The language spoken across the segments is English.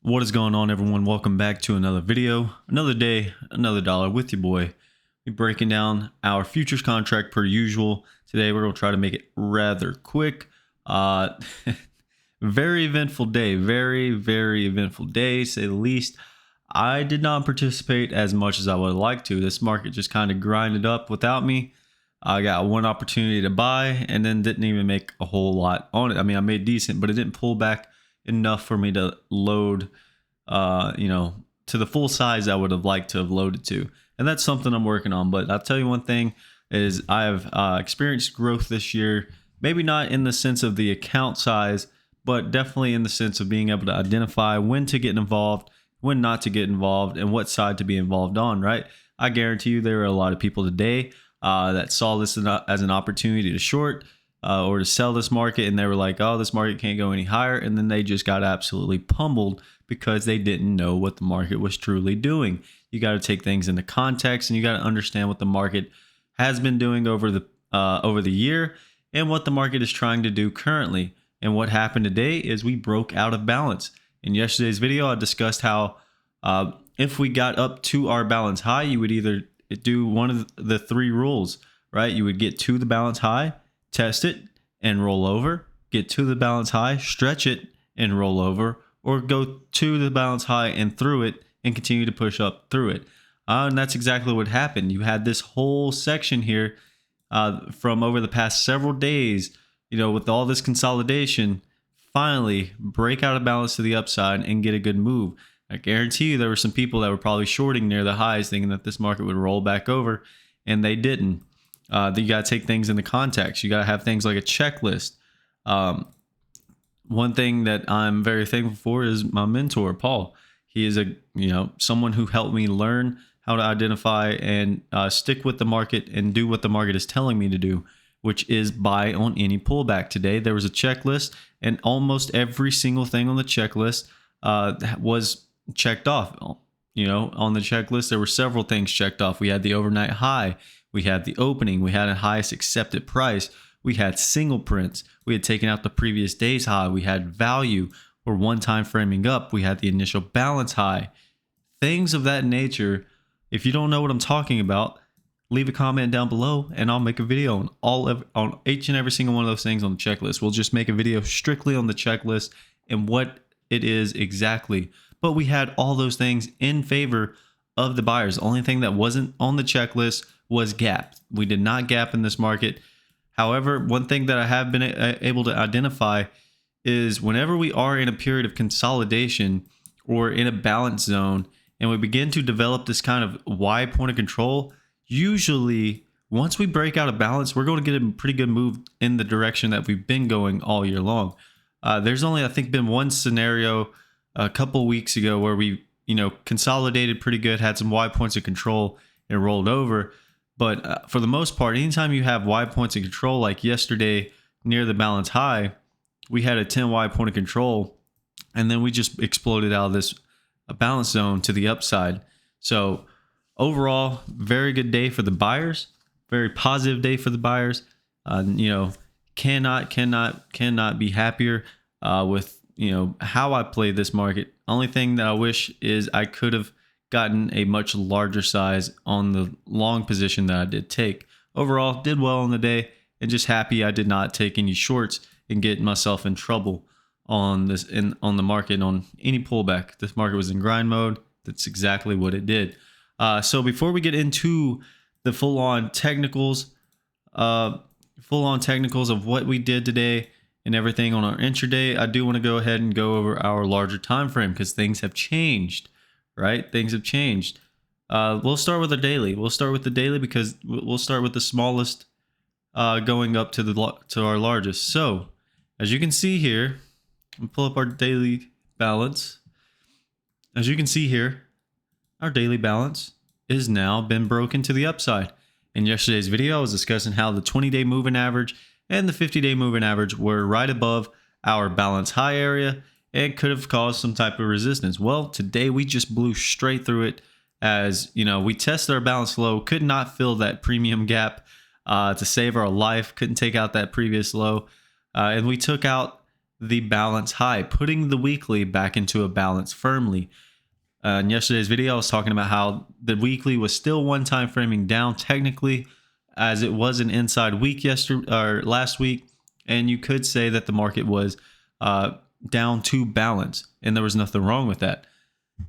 What is going on, everyone? Welcome back to another video. Another day, another dollar with your boy. We're breaking down our futures contract per usual. Today we're going to try to make it rather quick. Very eventful day. Very eventful day, to say the least. I did not participate as much as I would like to. This market just kind of grinded up without me. I got one opportunity to buy and then didn't even make a whole lot on it. I mean, I made decent, but it didn't pull back enough for me to load, to the full size I would have liked to have loaded to. And that's something I'm working on. But I'll tell you one thing is I've experienced growth this year, maybe not in the sense of the account size, but definitely in the sense of being able to identify when to get involved, when not to get involved, and what side to be involved on, right? I guarantee you there are a lot of people today that saw this as an opportunity to short or to sell this market, and they were like, oh, this market can't go any higher, and then they just got absolutely pummeled because they didn't know what the market was truly doing. You got to take things into context, and you got to understand what the market has been doing over the year and what the market is trying to do currently. And what happened today is we broke out of balance. In yesterday's video, I discussed how if we got up to our balance high, you would either do one of the three rules, right? You would get to the balance high, test it and roll over, get to the balance high, stretch it and roll over, or go to the balance high and through it and continue to push up through it. And that's exactly what happened. You had this whole section here from over the past several days, with all this consolidation, finally break out of balance to the upside and get a good move. I guarantee you there were some people that were probably shorting near the highs thinking that this market would roll back over, and they didn't. You got to take things into context. You got to have things like a checklist. One thing that I'm very thankful for is my mentor, Paul. He is someone who helped me learn how to identify and stick with the market and do what the market is telling me to do, which is buy on any pullback. Today, there was a checklist, and almost every single thing on the checklist was checked off. On the checklist, there were several things checked off. We had the overnight high. We had the opening. We had a highest accepted price. We had single prints. We had taken out the previous day's high. We had value or one time framing up. We had the initial balance high. Things of that nature. If you don't know what I'm talking about, leave a comment down below and I'll make a video on each and every single one of those things on the checklist. We'll just make a video strictly on the checklist and what it is exactly. But we had all those things in favor of the buyers. The only thing that wasn't on the checklist was gap. We did not gap in this market. However, one thing that I have been able to identify is whenever we are in a period of consolidation or in a balance zone and we begin to develop this kind of Y point of control, usually once we break out of balance, we're going to get a pretty good move in the direction that we've been going all year long. There's only, I think, been one scenario a couple weeks ago where we, consolidated pretty good, had some Y points of control and rolled over. But for the most part, anytime you have Y points of control, like yesterday near the balance high, we had a 10Y point of control, and then we just exploded out of this balance zone to the upside. So overall, very good day for the buyers, very positive day for the buyers. Cannot be happier with how I play this market. Only thing that I wish is I could have gotten a much larger size on the long position that I did take. Overall, did well on the day, and just happy I did not take any shorts and get myself in trouble on the market on any pullback. This market was in grind mode. That's exactly what it did. So before we get into the full-on technicals of what we did today and everything on our intraday, I do want to go ahead and go over our larger time frame because things have changed, right? Things have changed. We'll start with the daily. We'll start with the daily because we'll start with the smallest going up to our largest. So as you can see here, we'll pull up our daily balance. As you can see here, our daily balance is now been broken to the upside. In yesterday's video, I was discussing how the 20-day moving average and the 50-day moving average were right above our balance high area and could have caused some type of resistance. Well, today we just blew straight through it. As we tested our balance low, could not fill that premium gap to save our life, couldn't take out that previous low, and we took out the balance high, putting the weekly back into a balance firmly. In yesterday's video, I was talking about how the weekly was still one time framing down technically, as it was an inside week last week, and you could say that the market was down to balance, and there was nothing wrong with that.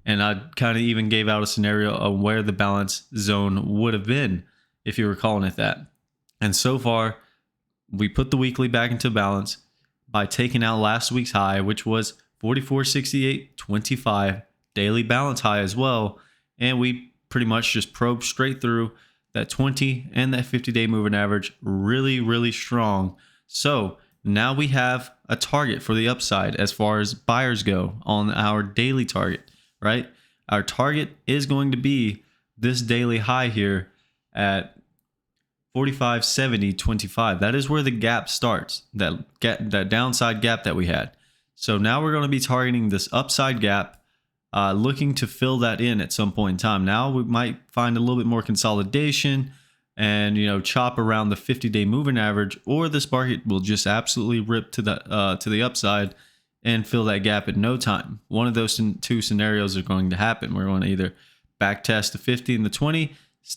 And I kind of even gave out a scenario of where the balance zone would have been if you were calling it that. And so far, we put the weekly back into balance by taking out last week's high, which was 44.6825, daily balance high as well. And we pretty much just probed straight through that 20 and that 50-day moving average really, really strong. So now we have a target for the upside as far as buyers go on our daily target, right? Our target is going to be this daily high here at 45.7025. That is where the gap starts, that downside gap that we had. So now we're going to be targeting this upside gap, looking to fill that in at some point in time. Now we might find a little bit more consolidation and, you know, chop around the 50-day moving average, or this market will just absolutely rip to the upside and fill that gap in no time. One of those two scenarios are going to happen. We're going to either back test the 50 and the 20,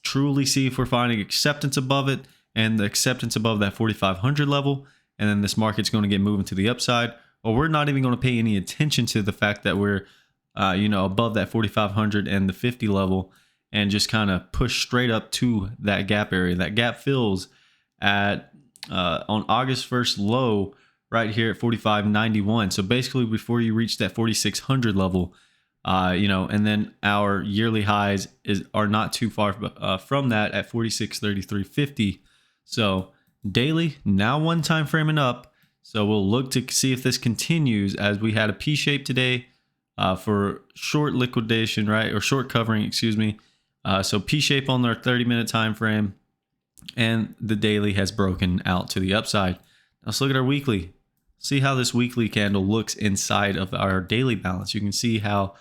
truly see if we're finding acceptance above it and the acceptance above that 4,500 level, and then this market's going to get moving to the upside, or we're not even going to pay any attention to the fact that we're above that 4,500 and the 50 level, and just kind of push straight up to that gap area. That gap fills at on August 1st low right here at 45.91. So basically before you reach that 4,600 level, and then our yearly highs are not too far from that at 46.3350. So daily, now one time framing up. So we'll look to see if this continues, as we had a P shape today for short liquidation, right? Or short covering, excuse me. So P shape on our 30-minute time frame, and the daily has broken out to the upside. Now let's look at our weekly. See how this weekly candle looks inside of our daily balance. You can see how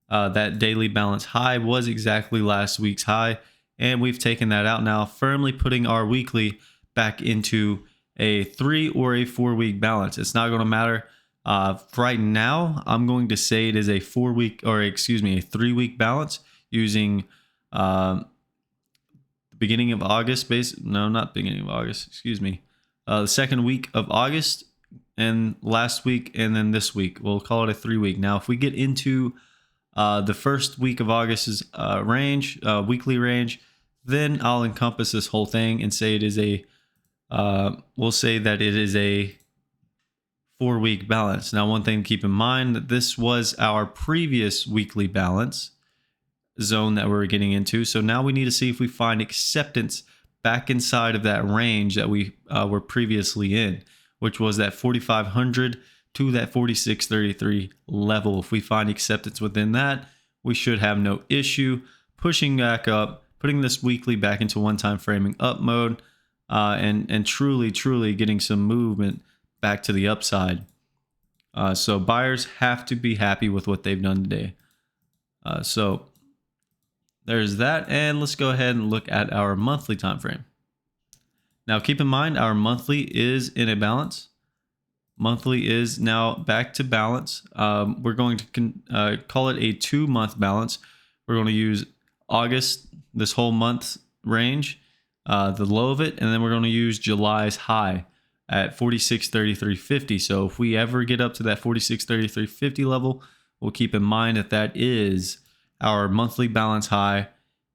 that daily balance high was exactly last week's high, and we've taken that out now, firmly putting our weekly back into a 3 or a 4 week balance. It's not going to matter. Right now, I'm going to say it is a 3 week balance using the beginning of August. Not beginning of August. Excuse me. The second week of August, and last week, and then this week. We'll call it a 3 week. Now, if we get into the first week of August's weekly range, then I'll encompass this whole thing and say it is we'll say that it is a 4 week balance. Now, one thing to keep in mind, that this was our previous weekly balance zone that we're getting into. So now we need to see if we find acceptance back inside of that range that we were previously in, which was that 4,500 to that 46.33 level. If we find acceptance within that, we should have no issue pushing back up, putting this weekly back into one-time framing up mode, and truly getting some movement back to the upside. So buyers have to be happy with what they've done today. So there's that, and let's go ahead and look at our monthly time frame. Now keep in mind, our monthly is in a balance. Monthly is now back to balance. We're going to call it a 2-month balance. We're going to use August, this whole month range, the low of it, and then we're going to use July's high at 46.3350. So if we ever get up to that 46.3350 level, we'll keep in mind that that is our monthly balance high.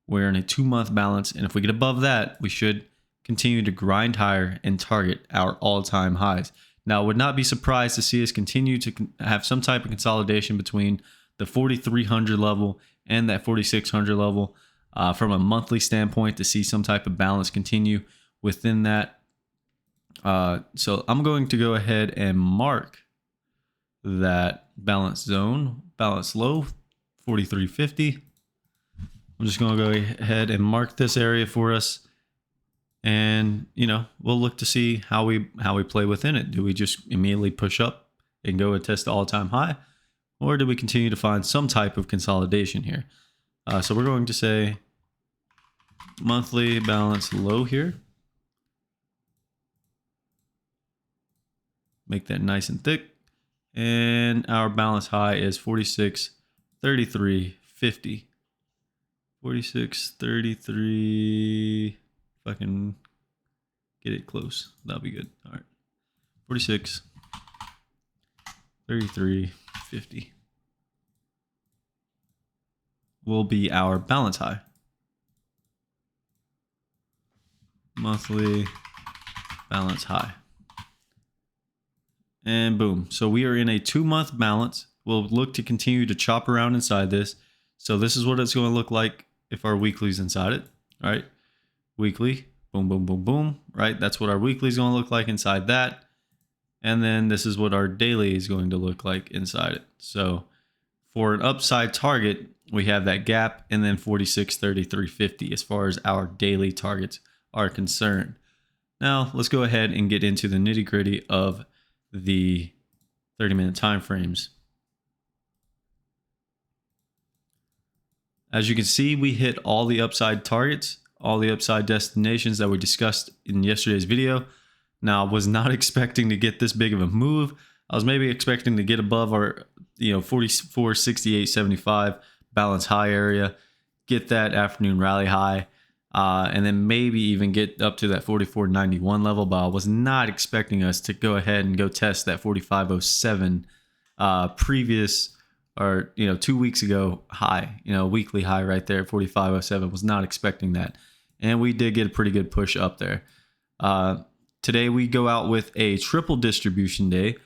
We're in a 2-month balance, and if we get above that, we should continue to grind higher and target our all-time highs. Now, I would not be surprised to see us continue to have some type of consolidation between the 4,300 level and that 4,600 level from a monthly standpoint, to see some type of balance continue within that. So I'm going to go ahead and mark that balance zone, balance low, 43.50. I'm just going to go ahead and mark this area for us. And, we'll look to see how we play within it. Do we just immediately push up and go and test the all-time high? Or do we continue to find some type of consolidation here? So we're going to say monthly balance low here. Make that nice and thick. And our balance high is 46.3350. 46.33. If I can get it close, that'll be good. All right. 46.3350 will be our balance high. Monthly balance high. And boom. So we are in a 2-month balance. We'll look to continue to chop around inside this. So this is what it's going to look like if our weekly's inside it, right? Weekly, boom, boom, boom, boom, right? That's what our weekly is going to look like inside that. And then this is what our daily is going to look like inside it. So for an upside target, we have that gap and then 46.3350 as far as our daily targets are concerned. Now let's go ahead and get into the nitty gritty of the 30-minute time frames. As you can see, we hit all the upside targets, all the upside destinations that we discussed in yesterday's video. Now, I was not expecting to get this big of a move. I was maybe expecting to get above our 44.6875 balance high area, get that afternoon rally high, and then maybe even get up to that 44.91 level, but I was not expecting us to go ahead and go test that 45.07 previous, or 2 weeks ago high, weekly high right there, 45.07. Was not expecting that, and we did get a pretty good push up there. Today we go out with a triple distribution day.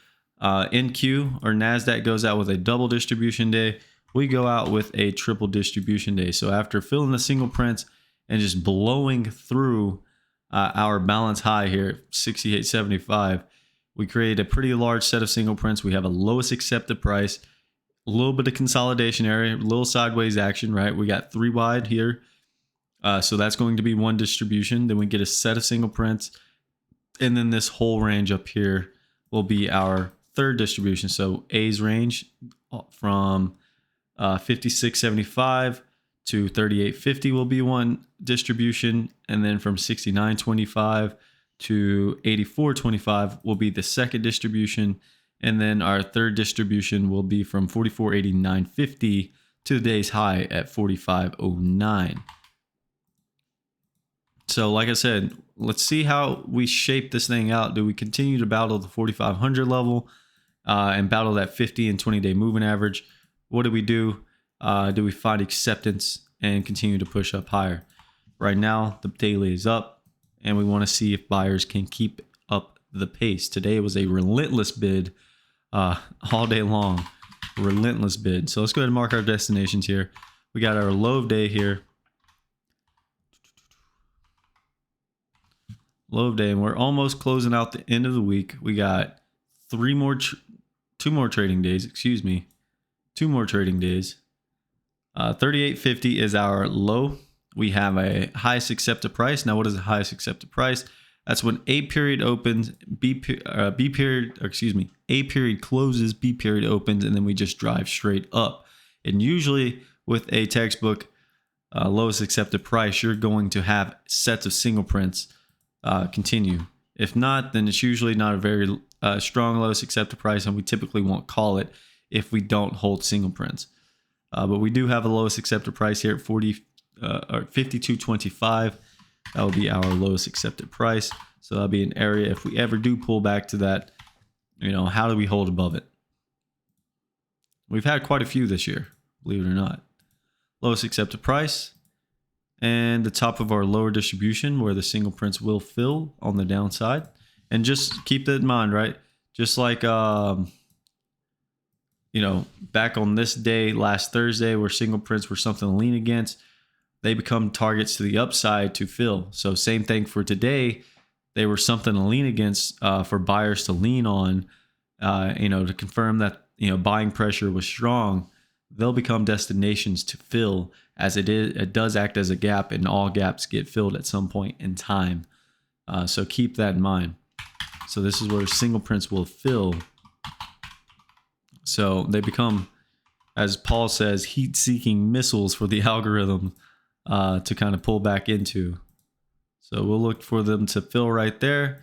NQ or NASDAQ goes out with a double distribution day. We go out with a triple distribution day. So after filling the single prints and just blowing through our balance high here, 68.75, we create a pretty large set of single prints. We have a lowest accepted price, a little bit of consolidation area, a little sideways action, right? We got 3 wide here. So that's going to be one distribution. Then we get a set of single prints. And then this whole range up here will be our third distribution. So A's range from 56.75 to 38.50 will be one distribution. And then from 69.25 to 84.25 will be the second distribution. And then our third distribution will be from 44.8950 to the day's high at 45.09. So like I said, let's see how we shape this thing out. Do we continue to battle the 4,500 level and battle that 50 and 20-day moving average? What do we do? Do we find acceptance and continue to push up higher? Right now, the daily is up, and we want to see if buyers can keep up the pace. Today was a relentless bid all day long. Relentless bid. So let's go ahead and mark our destinations here. We got our low of day here. Low of day, and we're almost closing out the end of the week. We got two more trading days. 2 more trading days. 38.50 is our low. We have a highest accepted price. Now, what is the highest accepted price? That's when A period opens, A period closes, B period opens, and then we just drive straight up. And usually with a textbook lowest accepted price, you're going to have sets of single prints continue. If not, then it's usually not a very strong lowest accepted price, and we typically won't call it if we don't hold single prints. But we do have a lowest accepted price here at 52.25. That will be our lowest accepted price. So that'll be an area if we ever do pull back to that. How do we hold above it? We've had quite a few this year, believe it or not. Lowest accepted price. And the top of our lower distribution where the single prints will fill on the downside. And just keep that in mind, right? Just like, back on this day, last Thursday, where single prints were something to lean against, they become targets to the upside to fill. So same thing for today. They were something to lean against for buyers to lean on, to confirm that, buying pressure was strong. They'll become destinations to fill, as it does act as a gap, and all gaps get filled at some point in time. So keep that in mind. So this is where single prints will fill. So they become, as Paul says, heat-seeking missiles for the algorithm to kind of pull back into. So we'll look for them to fill right there.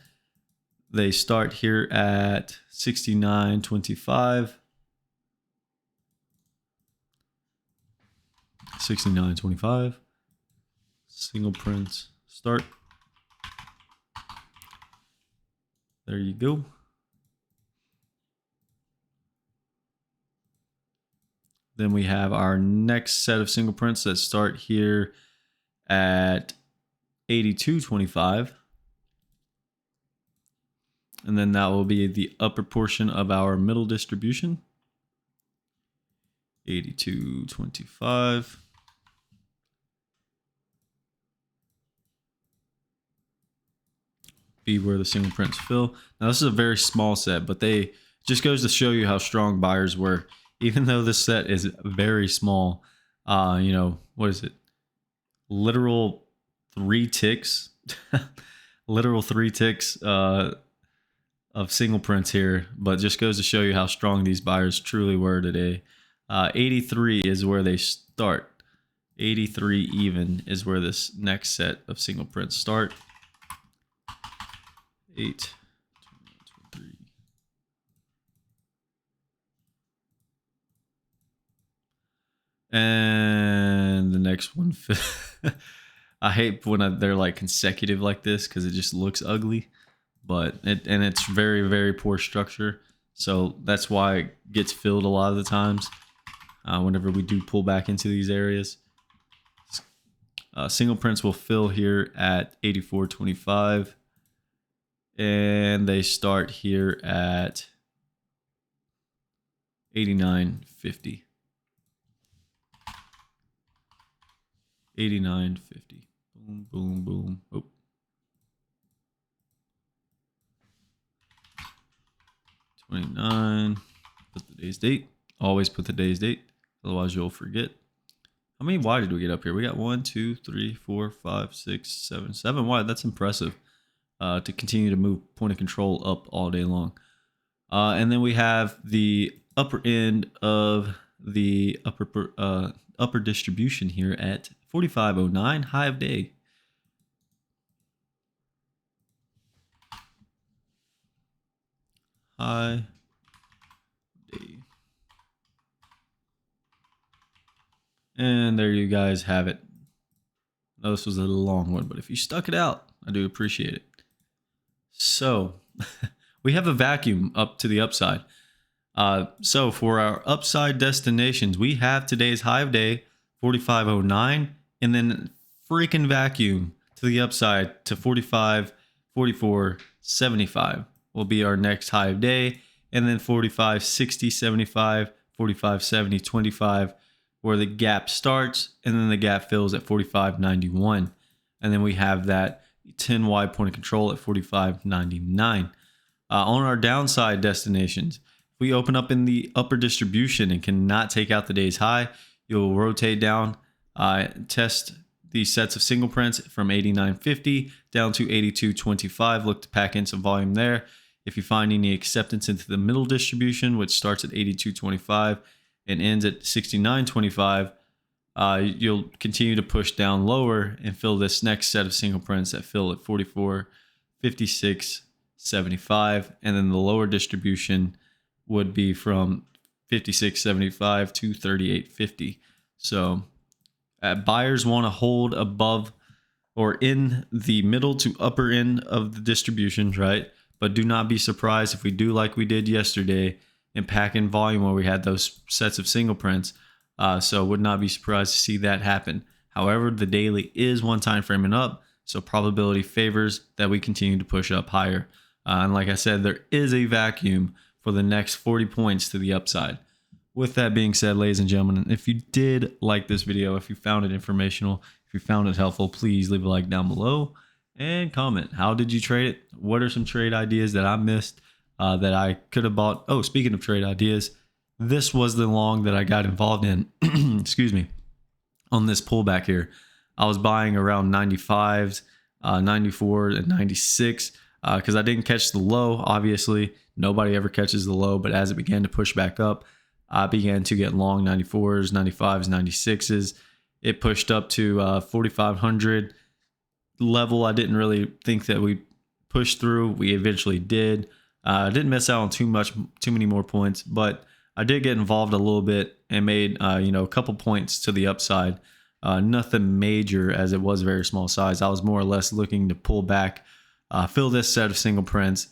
They start here at 69.25. 69.25. Single prints start. There you go. Then we have our next set of single prints that start here at 82.25. And then that will be the upper portion of our middle distribution. 82.25. Be where the single prints fill. Now this is a very small set, but they just goes to show you how strong buyers were. Even though this set is very small, you know, what is it? Literal 3 ticks. Literal 3 ticks of single prints here, but just goes to show you how strong these buyers truly were today. 83 is where they start. 83 even is where this next set of single prints start. 8, 23. And the next one, I hate when they're like consecutive like this because it just looks ugly, but it's very, very poor structure. So that's why it gets filled a lot of the times whenever we do pull back into these areas. Single prints will fill here at 84.25. And they start here at 89.50. 89.50. Boom, boom, boom. Oh. $29. Put the day's date. Always put the day's date. Otherwise you'll forget. How many wide did we get up here? We got 1, 2, 3, 4, 5, 6, 7. 7 wide. That's impressive. To continue to move point of control up all day long. And then we have the upper end of the upper distribution here at 45.09, high of day. High day. And there you guys have it. I know this was a little long one, but if you stuck it out, I do appreciate it. So we have a vacuum up to the upside. So for our upside destinations, we have today's high of day, 45.09, and then freaking vacuum to the upside to 44.75 will be our next high of day, and then 45.60.75, 45.70.25, where the gap starts, and then the gap fills at 45.91, and then we have that 10 wide point of control at 45.99. On our downside destinations, if we open up in the upper distribution and cannot take out the day's high, you'll rotate down, test these sets of single prints from 89.50 down to 82.25. Look to pack in some volume there. If you find any acceptance into the middle distribution, which starts at 82.25 and ends at 69.25, you'll continue to push down lower and fill this next set of single prints that fill at 44.56.75, and then the lower distribution would be from 56.75 to 38.50. So buyers want to hold above or in the middle to upper end of the distributions, right? But do not be surprised if we do like we did yesterday and pack in volume where we had those sets of single prints. So would not be surprised to see that happen. However, the daily is one time framing up, so probability favors that we continue to push up higher. And like I said, there is a vacuum for the next 40 points to the upside. With that being said, ladies and gentlemen, if you did like this video, if you found it informational, if you found it helpful, please leave a like down below and comment. How did you trade it? What are some trade ideas that I missed that I could have bought? Oh, speaking of trade ideas, this was the long that I got involved in, excuse me, on this pullback here. I was buying around 95s, 94 and 96 because I didn't catch the low. Obviously, nobody ever catches the low, but as it began to push back up, I began to get long 94s, 95s, 96s. It pushed up to 4,500 level. I didn't really think that we push through. We eventually did. Didn't miss out on too many more points, but I did get involved a little bit and made a couple points to the upside. Nothing major, as it was a very small size. I was more or less looking to pull back, fill this set of single prints,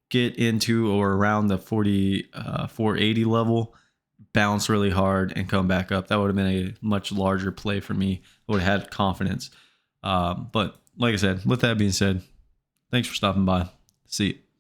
get into or around the 480 level, bounce really hard, and come back up. That would have been a much larger play for me. I would have had confidence. But like I said, with that being said, thanks for stopping by. See you.